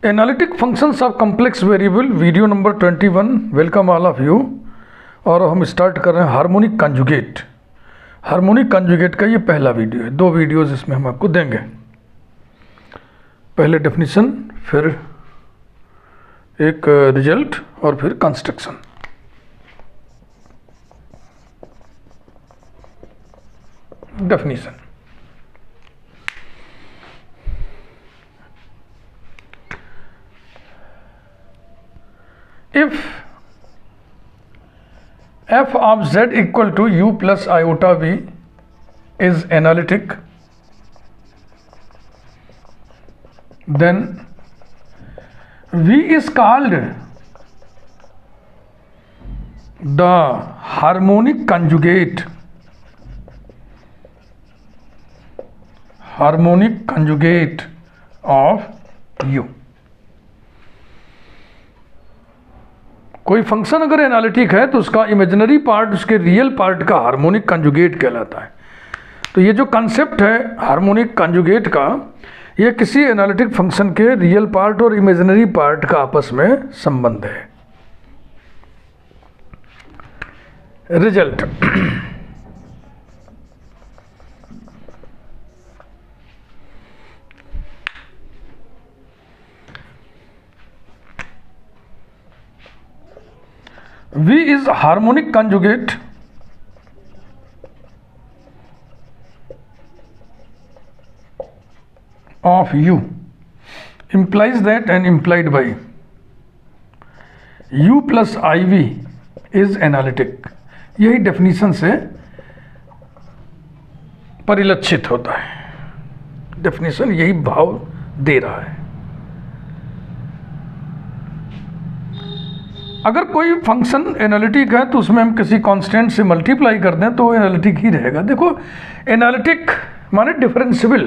Analytic functions of complex variable video number 21। Welcome all of you. और हम start कर रहे हैं हार्मोनिक कंजुगेट। हार्मोनिक कंजुगेट का ये पहला वीडियो है, दो वीडियोस इसमें हम आपको देंगे। पहले डेफिनेशन, फिर एक रिजल्ट और फिर construction. Definition, if f of z equal to u plus iota v is analytic, then v is called the harmonic conjugate of u। कोई फंक्शन अगर एनालिटिक है तो उसका इमेजिनरी पार्ट उसके रियल पार्ट का हार्मोनिक कंजुगेट कहलाता है। तो ये जो कंसेप्ट है हार्मोनिक कंजुगेट का, ये किसी एनालिटिक फंक्शन के रियल पार्ट और इमेजिनरी पार्ट का आपस में संबंध है। Result, V is harmonic conjugate of U implies that and implied by U plus IV is analytic। यही डेफिनेशन से परिलक्षित होता है। डेफिनेशन यही भाव दे रहा है। अगर कोई फंक्शन एनालिटिक है तो उसमें हम किसी कांस्टेंट से मल्टीप्लाई कर दें तो एनालिटिक ही रहेगा। देखो, एनालिटिक माने डिफरेंशिएबल।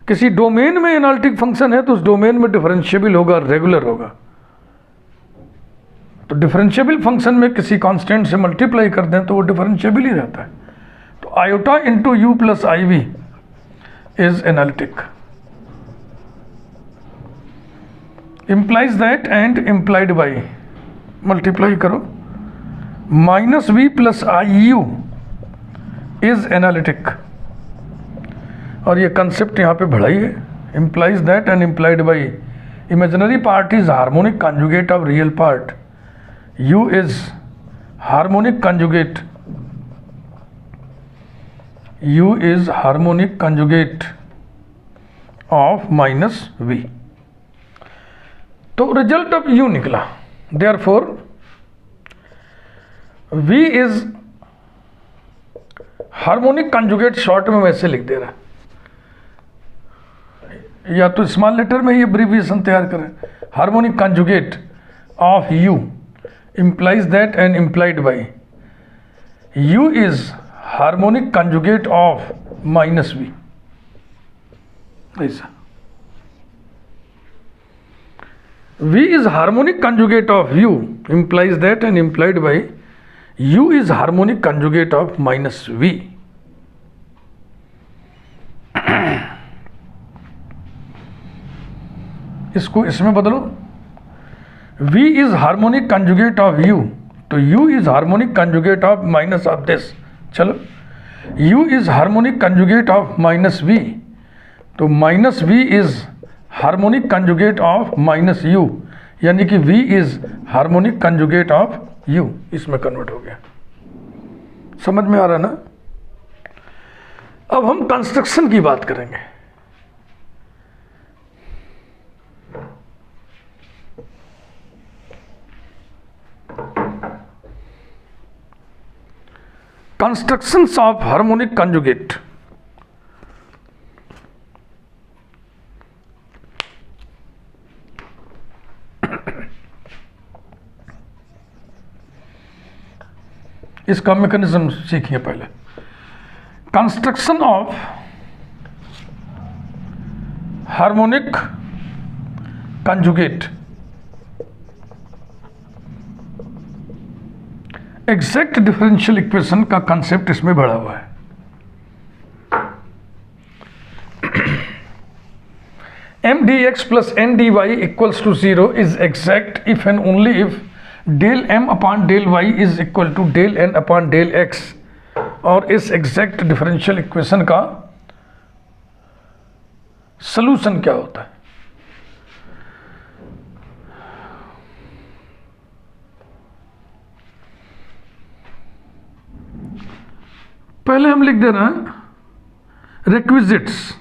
किसी डोमेन में एनालिटिक फंक्शन है तो उस डोमेन में डिफरेंशिएबल होगा, रेगुलर होगा। तो डिफरेंशिएबल फंक्शन में किसी कांस्टेंट से मल्टीप्लाई कर दें तो वो डिफरेंशिएबल ही रहता है। तो iota into u plus i v is analytic. implies that and implied by, multiply करो, minus v plus i u is analytic. और ये कंसेप्ट यहाँ पे बढ़ाइए, implies that and implied by imaginary part is harmonic conjugate of real part, u is harmonic conjugate, u is harmonic conjugate of minus v। तो result of you निकला। Therefore V is harmonic conjugate, short में वैसे लिख दे रहा है, या तो small letter में ही एब्रीविएशन तैयार करें। Harmonic conjugate of U implies that and implied by U is harmonic conjugate of minus V। ऐसा V is harmonic conjugate of U implies that and implied by U is harmonic conjugate of minus V। इसको इसमें बदलो, V is harmonic conjugate of U, तो U is harmonic conjugate of minus of this। चलो, U is harmonic conjugate of minus V, तो minus V is harmonic conjugate of minus you, यानी कि V is harmonic conjugate of U। इसमें convert हो गया। समझ में आ रहा ना? अब हम कंस्ट्रक्शन की बात करेंगे। Constructions of harmonic conjugate. इसका मैकेनिज्म सीखिए पहले। Construction of harmonic conjugate. Exact differential equation का कंसेप्ट इसमें बढ़ा हुआ है। M d x plus N d y equals to 0 is exact if and only if del m upon del y is equal to del n upon del x. और इस exact differential equation का solution क्या होता है? पहले हम लिख दे रहे हैं रिक्विजिट्स,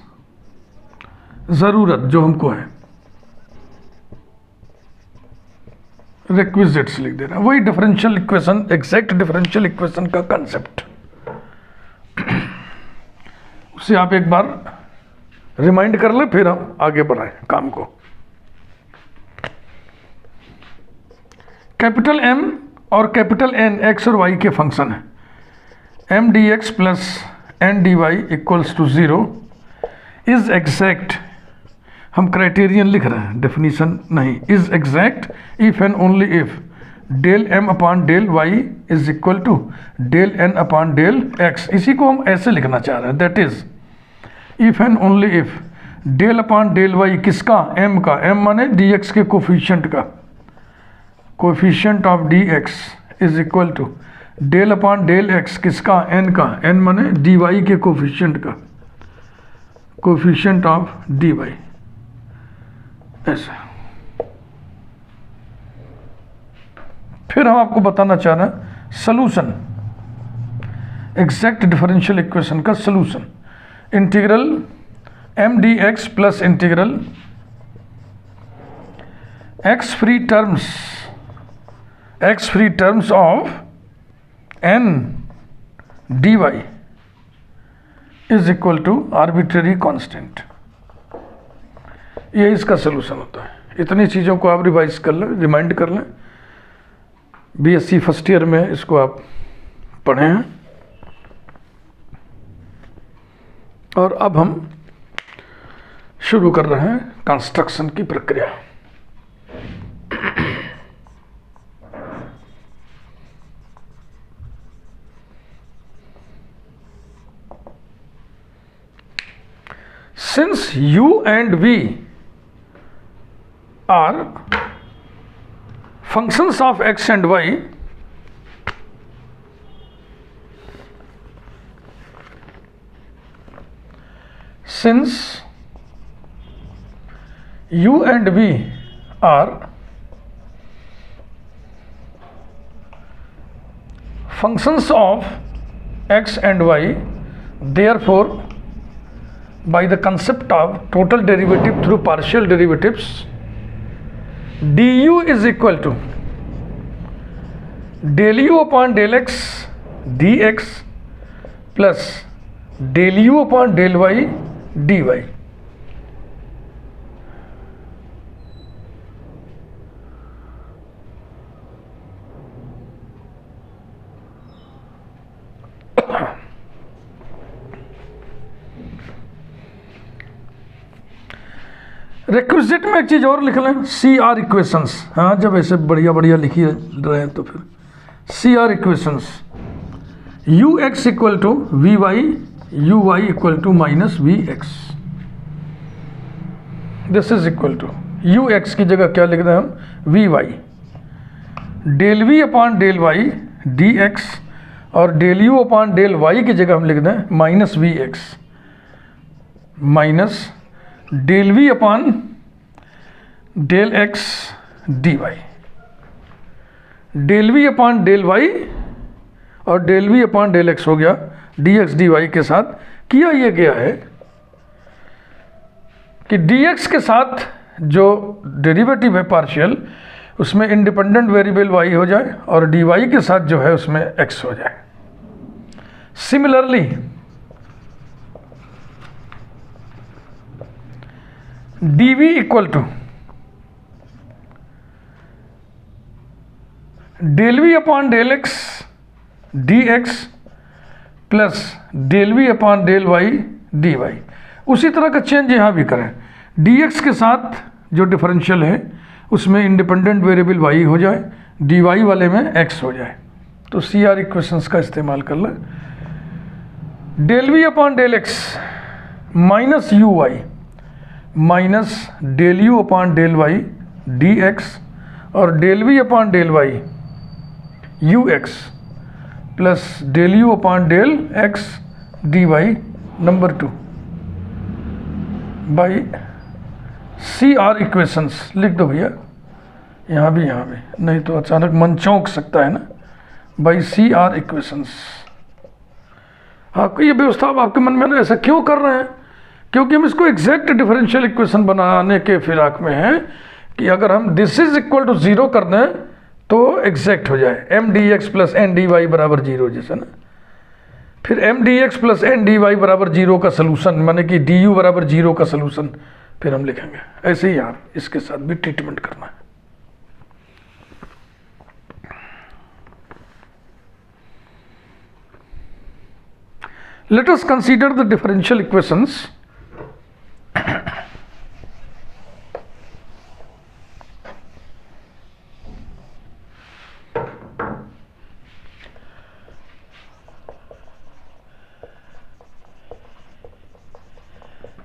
जरूरत जो हमको है, रिक्विजिट्स लिख दे रहे हैं, वही differential equation, exact differential equation का कंसेप्ट। उसे आप एक बार रिमाइंड कर ले, फिर हम आगे बढ़ाएं काम को। कैपिटल एम और कैपिटल एन एक्स और वाई के फंक्शन है। M d x plus N d y equals to 0 is exact, हम क्राइटेरियन लिख रहे हैं, डेफिनीशन नहीं, is exact if and only if del m upon del y is equal to del n upon del x. इसी को हम ऐसे लिखना चाह रहे हैं, that is if and only if del upon del y किसका? एम का। एम माने डी एक्स के कोफिशिएंट का, coefficient of d x is equal to del upon del x किसका? एन का। एन माने डी वाई के कोफिशिएंट का, कोफिशिएंट ऑफ डी वाई। ऐसा फिर हम आपको बताना चाह रहे हैं सलूशन, एग्जैक्ट डिफरेंशियल इक्वेशन का solution. Integral M d x plus integral x free terms of N d y is equal to arbitrary constant. ये इसका सलूशन होता है। इतनी चीज़ों को आप रिवाइज कर लें, रिमाइंड कर लें। बीएससी फर्स्ट ईयर में इसको आप पढ़े हैं। और अब हम शुरू कर रहे हैं कंस्ट्रक्शन की प्रक्रिया। Since u and v are functions of x and y, since u and v are functions of x and y, therefore by the concept of total derivative through partial derivatives, du is equal to del u upon del x dx plus del u upon del y dy। Requisite में एक चीज़ और लिख लें, सी R equations. हाँ, जब ऐसे बढ़िया बढ़िया लिखी रहे हैं तो फिर C R equations, u x equal to v y, u y equal to minus v x. This is equal to u x की जगह क्या लिख रहे हैं हम? V y, del v upon del y d x, और del u upon del y की जगह हम लिख दें minus v x, minus del v upon del x d y. Del v upon del y और del v upon del x हो गया D x d y के साथ। किया यह गया है कि डी एक्स के साथ जो डेरिवेटिव है पार्शियल, उसमें इंडिपेंडेंट वेरिएबल वाई हो जाए और डी वाई के साथ जो है उसमें एक्स हो जाए। Similarly dv equal to del v upon del x d x plus del v upon del y d y. उसी तरह का चेंज यहाँ भी करें, डी एक्स के साथ जो डिफरेंशियल है उसमें इंडिपेंडेंट वेरिएबल वाई हो जाए, डी वाई वाले में एक्स हो जाए। तो सी आर इक्वेशंस का इस्तेमाल कर लें। Del v upon del x minus u y minus del u upon del y d x और del v upon del y u x plus del u upon del x d y number 2 by C R equations लिख दो भैया, यहाँ भी नहीं तो अचानक मन चौंक सकता है ना। By C R equations. हाँ, ये व्यवस्था अब आपके मन में ना ऐसा क्यों कर रहे हैं? क्योंकि हम इसको एग्जैक्ट डिफरेंशियल इक्वेशन बनाने के फिराक में हैं कि अगर हम दिस इज इक्वल टू 0 कर दें तो एग्जैक्ट हो जाए, m d x plus N d y बराबर 0 जैसे ना। फिर m d x plus N d y बराबर 0 का सोल्यूशन, माने कि डी यू बराबर 0 का सोल्यूशन फिर हम लिखेंगे। ऐसे ही यहाँ इसके साथ भी ट्रीटमेंट करना है। Let us consider the differential equations.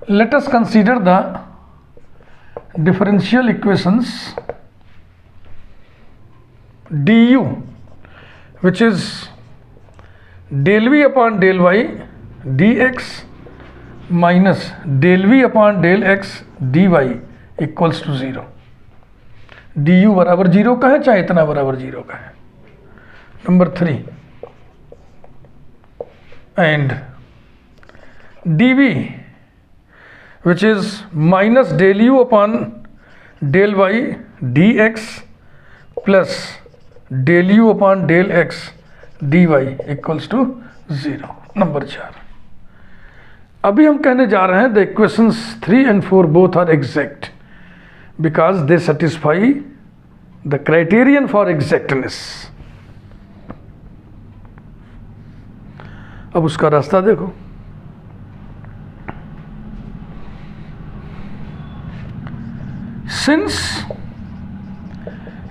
Let us consider the differential equations du, which is del v upon del y dx minus del v upon del x d y equals to 0। D u बराबर 0 का है, चाहे इतना बराबर 0 का है। Number 3 and d v which is minus del u upon del y d x plus del u upon del x d y equals to 0। Number 4 अभी हम कहने जा रहे हैं the equations 3 and 4 both are exact because they satisfy the criterion for exactness. अब उसका रास्ता देखो। Since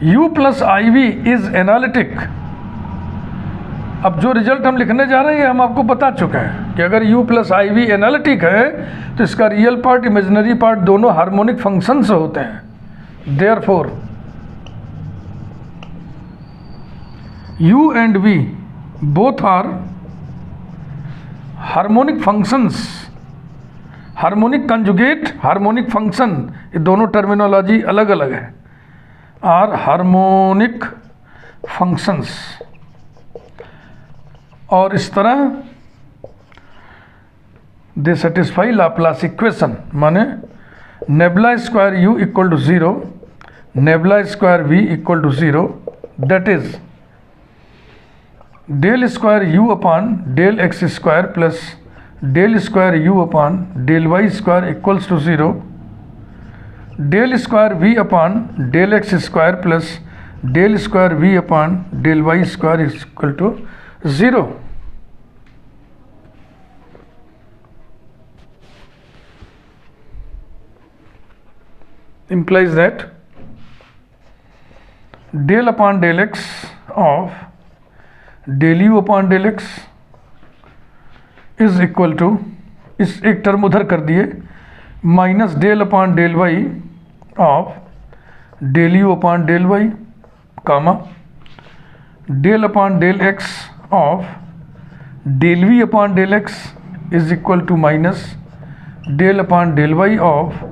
u plus i v is analytic, अब जो रिजल्ट हम लिखने जा रहे हैं हम आपको बता चुके हैं कि अगर u plus i v analytic है तो इसका रियल पार्ट इमेजिनरी पार्ट दोनों हार्मोनिक फंक्शन से होते हैं। Therefore u and v both are harmonic functions. Harmonic conjugate, harmonic function, ये दोनों टर्मिनोलॉजी अलग अलग है। Are harmonic functions. और इस तरह दे सेटिस्फाई लाप्लास इक्वेशन, माने nabla square u equal to 0, nabla square v equal to 0, that is del square u upon del x square plus del square u upon del y square equals to 0, del square v upon del x square plus del square v upon del y square equal to 0। implies that del upon del x of del u upon del x is equal to, इस एक term उधर कर दिए, minus del upon del y of del u upon del y comma del upon del x of del v upon del x is equal to minus del upon del y of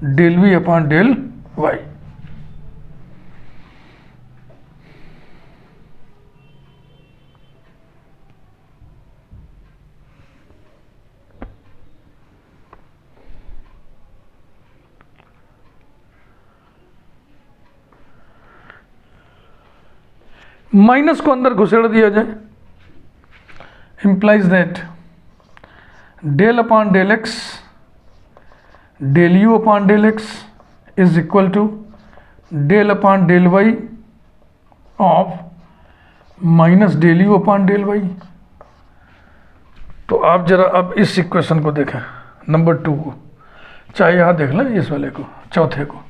del v upon del y. माइनस को अंदर घुसेड़ दिया जाए, implies that del upon del x del u upon del x is equal to del upon del y of minus del u upon del y. तो आप जरा अब इस इक्वेशन को देखें, नंबर 2 को, चाहे यहाँ देख लें इस वाले को, चौथे को।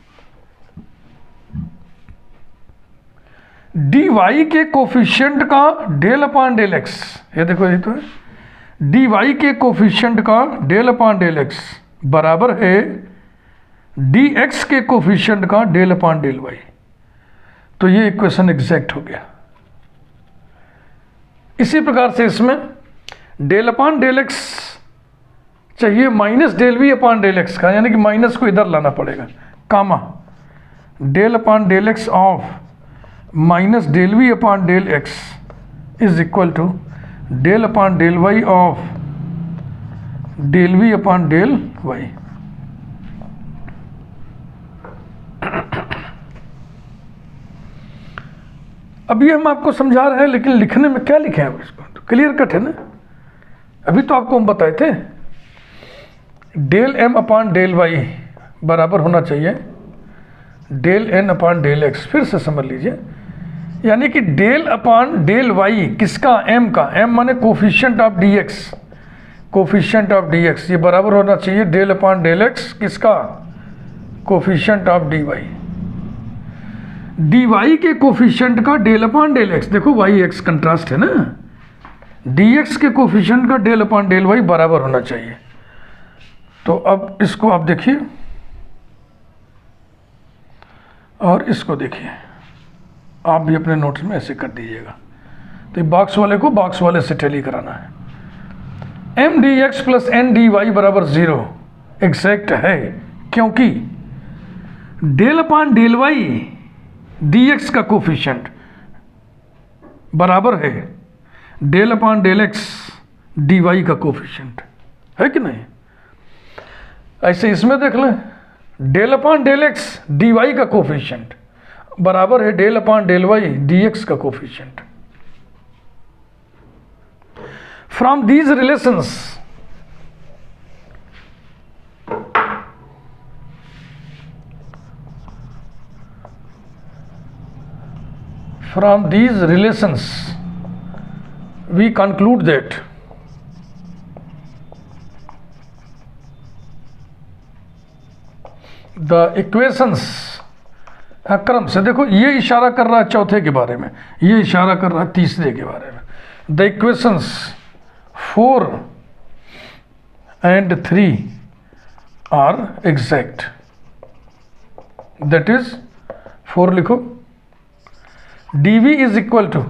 डी वाई के कोफिशिएंट का डेल अपॉन डेल एक्स, ये देखो ये तो है, डी वाई के कोफिशिएंट का डेल अपॉन डेल एक्स बराबर है डी एक्स के कोफिशिएंट का डेल अपॉन डेल वाई। तो ये इक्वेशन एग्जैक्ट हो गया। इसी प्रकार से इसमें डेल अपॉन डेल एक्स चाहिए minus del v upon del x का, यानी कि माइनस को इधर लाना पड़ेगा, comma del upon del x of minus del v upon del x is equal to del upon del y of del v upon del y. अभी हम आपको समझा रहे हैं, लेकिन लिखने में क्या लिखे हैं इसको, तो क्लियर कट है ना। अभी तो आपको हम बताए थे del m upon del y बराबर होना चाहिए del n upon del x. फिर से समझ लीजिए, यानी कि डेल अपॉन डेल वाई किसका, एम का, एम माने coefficient of d x, coefficient of d x, ये बराबर होना चाहिए डेल अपॉन डेल एक्स किसका, coefficient of d y. D y के कोफिशिएंट का डेल अपॉन डेल एक्स, देखो वाई एक्स कंट्रास्ट है ना, डी एक्स के कोफिशिएंट का डेल अपॉन डेल वाई बराबर होना चाहिए। तो अब इसको आप देखिए और इसको देखिए, आप भी अपने नोट्स में ऐसे कर दीजिएगा। तो बॉक्स वाले को बॉक्स वाले से टैली कराना है। M d x plus N d y बराबर 0 एग्जैक्ट है, क्योंकि del upon del y d x का कोफिशिएंट बराबर है del upon del x d y का कोफिशिएंट, है कि नहीं। ऐसे इसमें देख लें, del upon del x d y का कोफिशिएंट बराबर है del upon del y d x का coefficient. From these relations we conclude that the equations, क्रम से देखो, ये इशारा कर रहा है चौथे के बारे में, ये इशारा कर रहा है तीसरे के बारे में। The equations 4 and 3 are exact, that is 4 लिखो, d v is equal to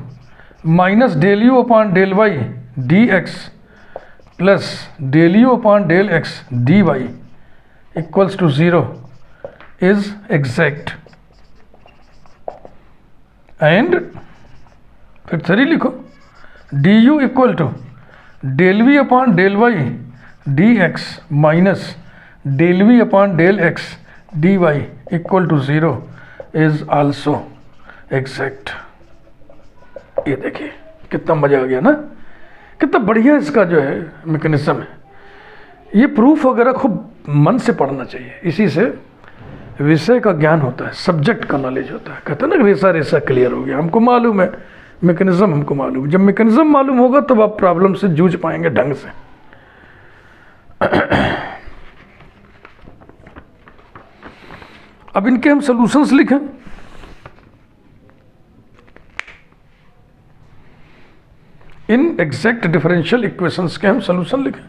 minus del u upon del y d x plus del u upon del x d y equals to 0 is exact. And फिर 3 लिखो, d u equal to del v upon del y d x minus del v upon del x d y equal to 0 is also exact. ये देखिए कितना मजा आ गया ना, कितना बढ़िया इसका जो है मैकेनिज्म है। ये प्रूफ वगैरह खूब मन से पढ़ना चाहिए, इसी से विषय का ज्ञान होता है, सब्जेक्ट का नॉलेज होता है। कहते हैं ना रेसा रेसा क्लियर हो गया, हमको मालूम है मैकेनिज्म, हमको मालूम है। जब मैकेनिज्म मालूम होगा तब आप प्रॉब्लम से जूझ पाएंगे ढंग से। अब इनके हम सॉल्यूशंस लिखें। इन एग्जैक्ट डिफरेंशियल इक्वेशंस के हम सॉल्यूशन लिखें।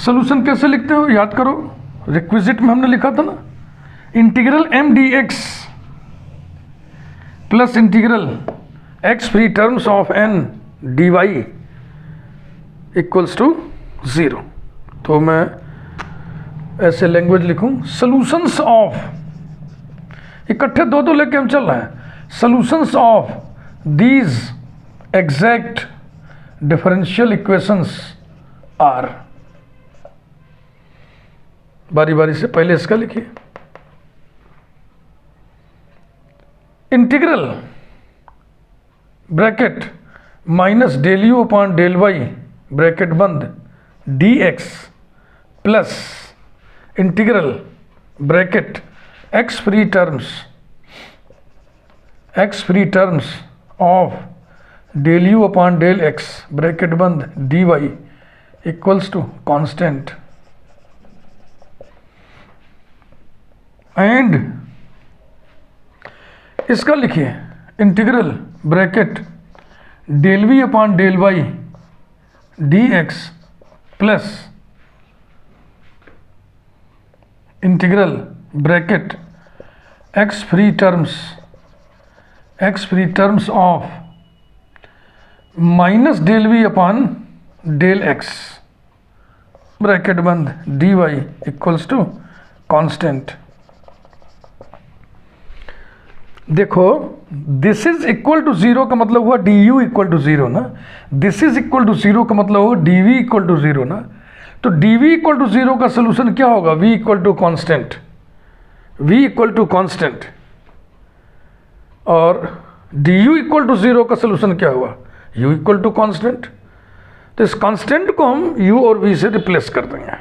सॉल्यूशन कैसे लिखते हो याद करो, रिक्विजिट में हमने लिखा था ना, integral M d x plus integral x free terms of N d y equals to 0। तो मैं ऐसे लैंग्वेज लिखूं, सॉल्यूशंस ऑफ, इकट्ठे दो लेके हम चल रहे हैं, solutions of these exact differential equations are. बारी बारी से पहले इसका लिखिए, integral bracket minus del u upon del y bracket बंद d x plus integral bracket x free terms of del u upon del x bracket बंद d y equals to constant. And इसका लिखिए integral bracket del v upon del y d x plus integral bracket x free terms of minus del v upon del x bracket बंद dy equals to constant. देखो this is equal to zero का मतलब हुआ d u equal to zero ना, this is equal to zero का मतलब हुआ d v equal to zero ना। तो d v equal to zero का सोल्यूशन क्या होगा, v equal to constant, v equal to constant. और d u equal to zero का सोल्यूशन क्या हुआ, u इक्वल टू कॉन्स्टेंट। तो इस कांस्टेंट को हम u और v से रिप्लेस कर देंगे।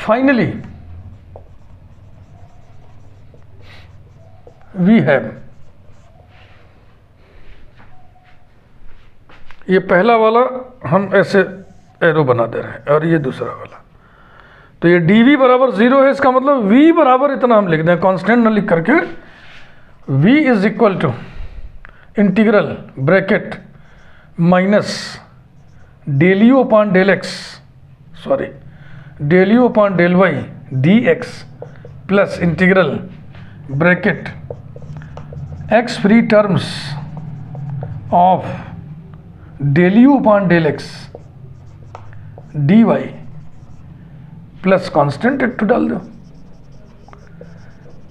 फाइनली वी हैव, ये पहला वाला हम ऐसे एरो बना दे रहे हैं और ये दूसरा वाला, तो ये डी वी बराबर जीरो है, इसका मतलब v बराबर इतना हम लिख दें, कांस्टेंट न लिख करके v is equal to integral bracket minus del u upon del x, sorry del u upon del y d x plus integral bracket x free terms of del u upon del x d y plus constant एक तो डाल दो,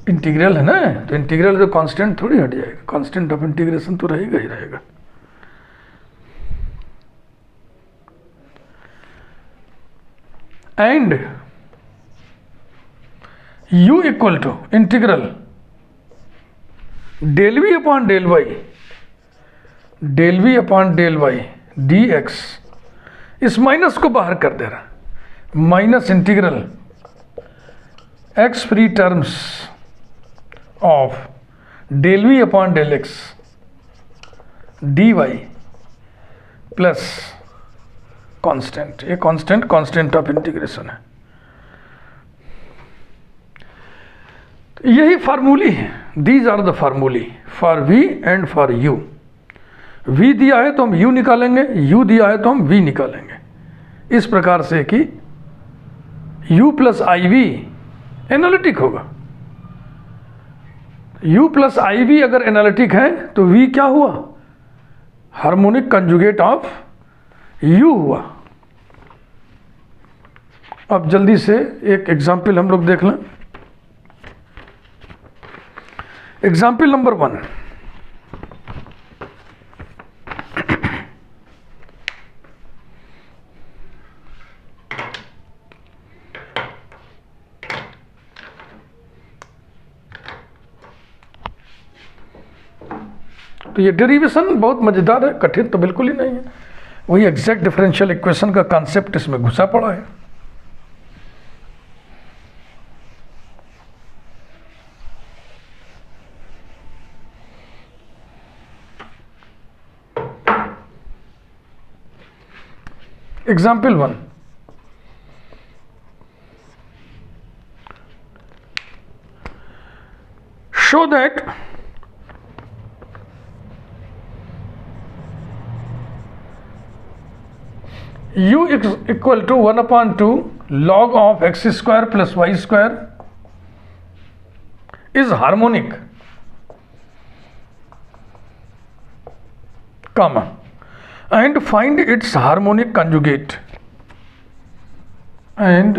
integral है ना, तो integral तो constant थोड़ी हट जाएगा, कांस्टेंट ऑफ इंटीग्रेशन तो रहेगा ही रहेगा। And u equal to integral del v upon del y d x, इस माइनस को बाहर कर दे रहा, minus integral x free terms of del v upon del x d y plus constant, ये कांस्टेंट ऑफ इंटीग्रेशन है। यही formulae है, these are the formulae for v and for u। v दिया है तो हम u निकालेंगे, u दिया है तो हम v निकालेंगे, इस प्रकार से कि u plus i v analytic होगा। u प्लस आई वी अगर एनालिटिक है तो v क्या हुआ, हार्मोनिक कंजुगेट ऑफ u हुआ। अब जल्दी से एक एग्जाम्पल हम लोग देख लें। एग्जाम्पल नंबर 1, तो ये डेरिवेशन बहुत मजेदार है, कठिन तो बिल्कुल ही नहीं है, वही एग्जैक्ट डिफरेंशियल इक्वेशन का कॉन्सेप्ट इसमें घुसा पड़ा है। Example 1, show that u is equal to 1 upon 2 log of x square plus y square is harmonic, comma, and find its harmonic conjugate, and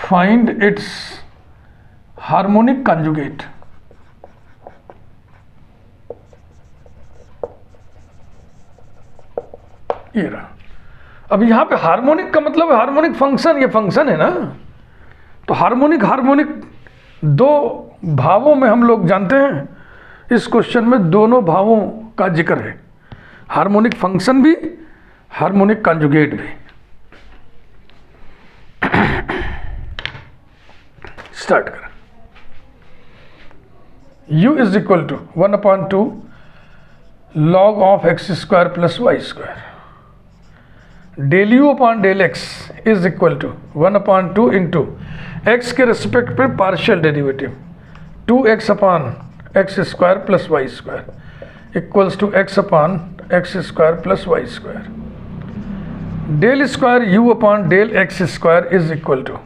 find its harmonic conjugate। ये रहा। अब यहाँ पे हार्मोनिक का मतलब हार्मोनिक फंक्शन, ये function है ना, तो हार्मोनिक दो भावों में हम लोग जानते हैं, इस क्वेश्चन में दोनों भावों का जिक्र है, हार्मोनिक फंक्शन भी, हार्मोनिक कंजुगेट भी। स्टार्ट करें। u is equal to 1 upon 2 log of x square plus y square, del u upon del x is equal to 1 upon 2 into x के रिस्पेक्ट पे partial derivative 2x upon x square plus y square equals to x upon x square plus y square. Del square u upon del x square is equal to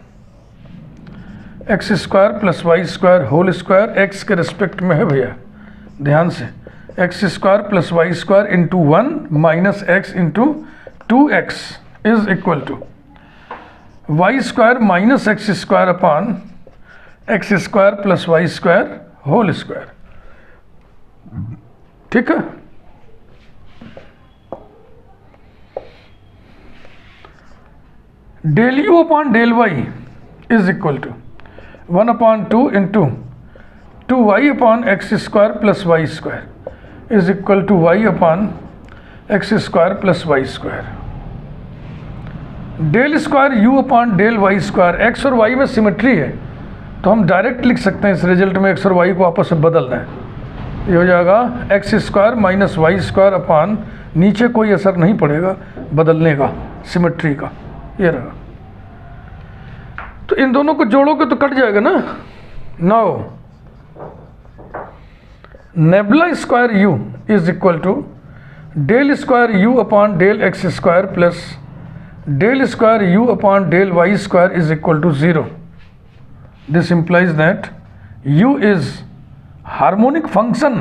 x square plus y square whole square, x के respect में है भैया, ध्यान से, x square plus y square into 1 minus x into 2x is equal to y square minus x square upon x square plus y square whole square. ठीक है, del u upon del y is equal to 1 upon 2 into 2y upon x square plus y square is equal to y upon x square plus y square. Del square u upon del y square, x और y में symmetry है तो हम direct लिख सकते हैं इस result में x और y को आपस में बदल दें, ये हो जाएगा x square minus y square upon, नीचे कोई असर नहीं पड़ेगा बदलने का, सिमेट्री का, ये रहा। तो इन दोनों को जोड़ोगे तो कट जाएगा ना। Now nabla square u is equal to del square u upon del x square plus del square u upon del y square is equal to 0। This implies that u is harmonic function,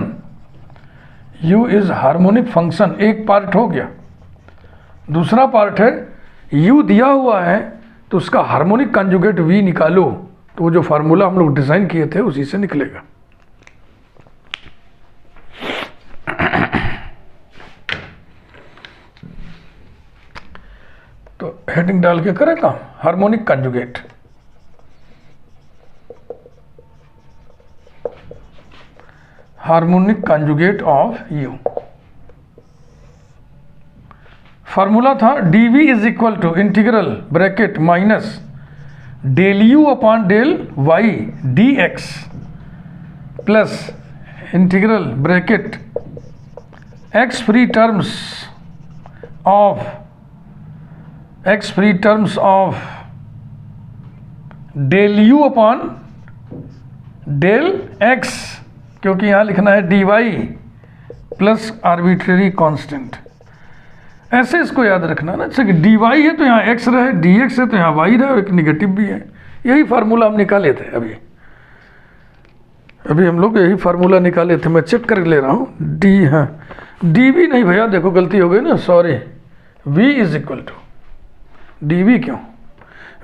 u is harmonic function, एक part हो गया। दूसरा part है u दिया हुआ है तो उसका हार्मोनिक कंजुगेट v निकालो, तो वो जो फार्मूला हम लोग डिजाइन किए थे उसी से निकलेगा। तो हेडिंग डाल के करें काम, harmonic conjugate. Harmonic conjugate of u, formula था dv is equal to integral bracket minus del u upon del y d x plus integral bracket x free terms of del u upon del x, क्योंकि यहाँ लिखना है dy plus arbitrary constant, ऐसे इसको याद रखना ना। जैसे कि dy है तो यहाँ x रहे, dx है तो यहाँ y रहे, और एक निगेटिव भी है। यही फार्मूला हम निकाले थे अभी हम लोग यही फार्मूला निकाले थे, मैं चेक कर ले रहा हूँ। डी, हाँ dv नहीं भैया, देखो गलती हो गई ना, sorry, v is equal to dv, क्यों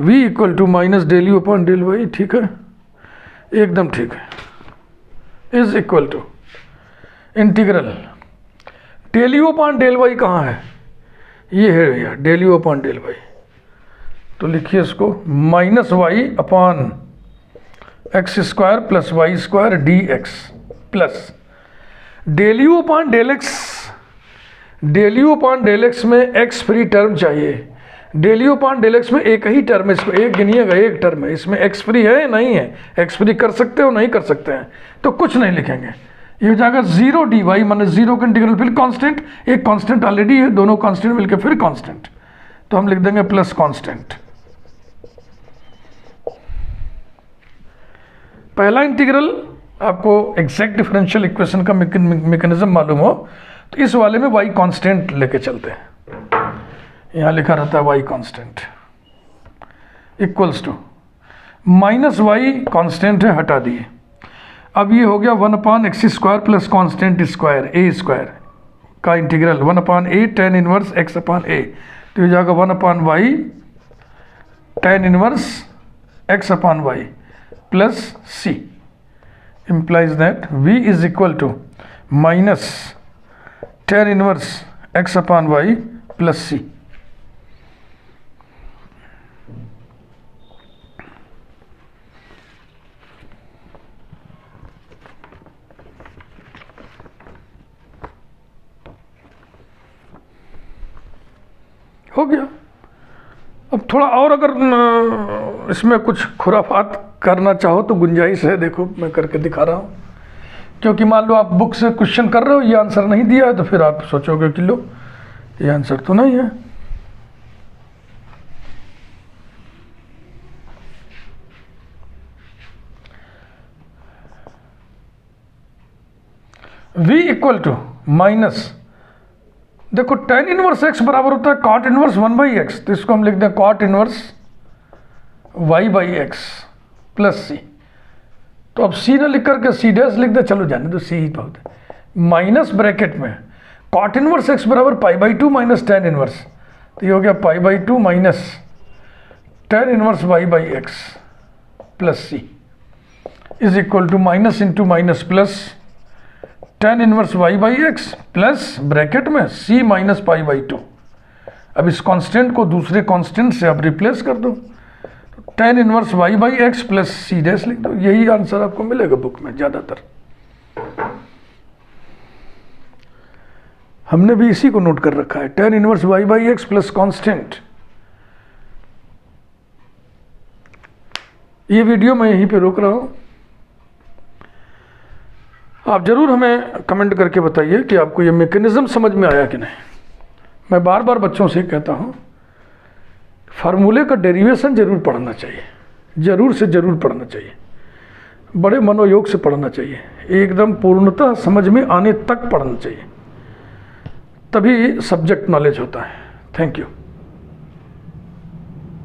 v equal to minus del u upon del y, ठीक है, एकदम ठीक है, is equal to integral del u upon del y कहाँ है, ये है भैया del u upon del y, तो लिखिए इसको minus y upon x square plus y square d x plus del u upon del x. Del u upon del x में x free term चाहिए, del u upon del x में एक ही term है, इसको एक गिनिएगा, एक टर्म है, इसमें एक्स फ्री है नहीं है, एक्स फ्री कर सकते हो नहीं कर सकते हैं, तो कुछ नहीं लिखेंगे, ये हो जाएगा 0 dy माने 0 का इंटीग्रल फिर कांस्टेंट, एक कांस्टेंट ऑलरेडी है, दोनों कांस्टेंट मिलकर फिर कांस्टेंट, तो हम लिख देंगे प्लस कांस्टेंट। पहला इंटीग्रल आपको एग्जैक्ट डिफरेंशियल इक्वेशन का मैकेनिज्म मालूम हो तो इस वाले में y कांस्टेंट लेके चलते हैं, यहाँ लिखा रहता है y constant equals to minus y constant है, हटा दिए। अब ये हो गया 1 upon x square plus constant square a square का integral 1 upon a tan inverse x upon a, तो ये जाएगा 1 upon y tan inverse x upon y plus c, implies that v is equal to minus tan inverse x upon y plus c। हो गया। अब थोड़ा और अगर इसमें कुछ खुराफात करना चाहो तो गुंजाइश है, देखो मैं करके दिखा रहा हूँ, क्योंकि मान लो आप बुक से क्वेश्चन कर रहे हो, ये आंसर नहीं दिया है तो फिर आप सोचोगे कि लो ये आंसर तो नहीं है। v इक्वल टू माइनस, देखो tan इनवर्स x बराबर होता है cot इनवर्स 1/x, तो इसको हम लिख दें cot inverse y/x plus c। तो अब c ना लिख करके c डैश लिख दे, चलो जाने दो, c ही बहुत है, माइनस ब्रैकेट में cot इनवर्स x बराबर π/2 माइनस tan इनवर्स, तो ये हो गया π/2 minus tan inverse y/x plus c is equal to minus into minus plus tan inverse y/x plus bracket में c माइनस π/2। अब इस कांस्टेंट को दूसरे कांस्टेंट से अब रिप्लेस कर दो, tan inverse y/x plus c dash लिख दो, यही आंसर आपको मिलेगा बुक में ज़्यादातर। हमने भी इसी को नोट कर रखा है, tan inverse y/x plus constant. ये वीडियो मैं यहीं पे रोक रहा हूँ, आप ज़रूर हमें कमेंट करके बताइए कि आपको ये मैकेनिज्म समझ में आया कि नहीं। मैं बार बार बच्चों से कहता हूँ, फार्मूले का डेरिवेशन जरूर पढ़ना चाहिए, ज़रूर से ज़रूर पढ़ना चाहिए, बड़े मनोयोग से पढ़ना चाहिए, एकदम पूर्णतः समझ में आने तक पढ़ना चाहिए, तभी सब्जेक्ट नॉलेज होता है। Thank you.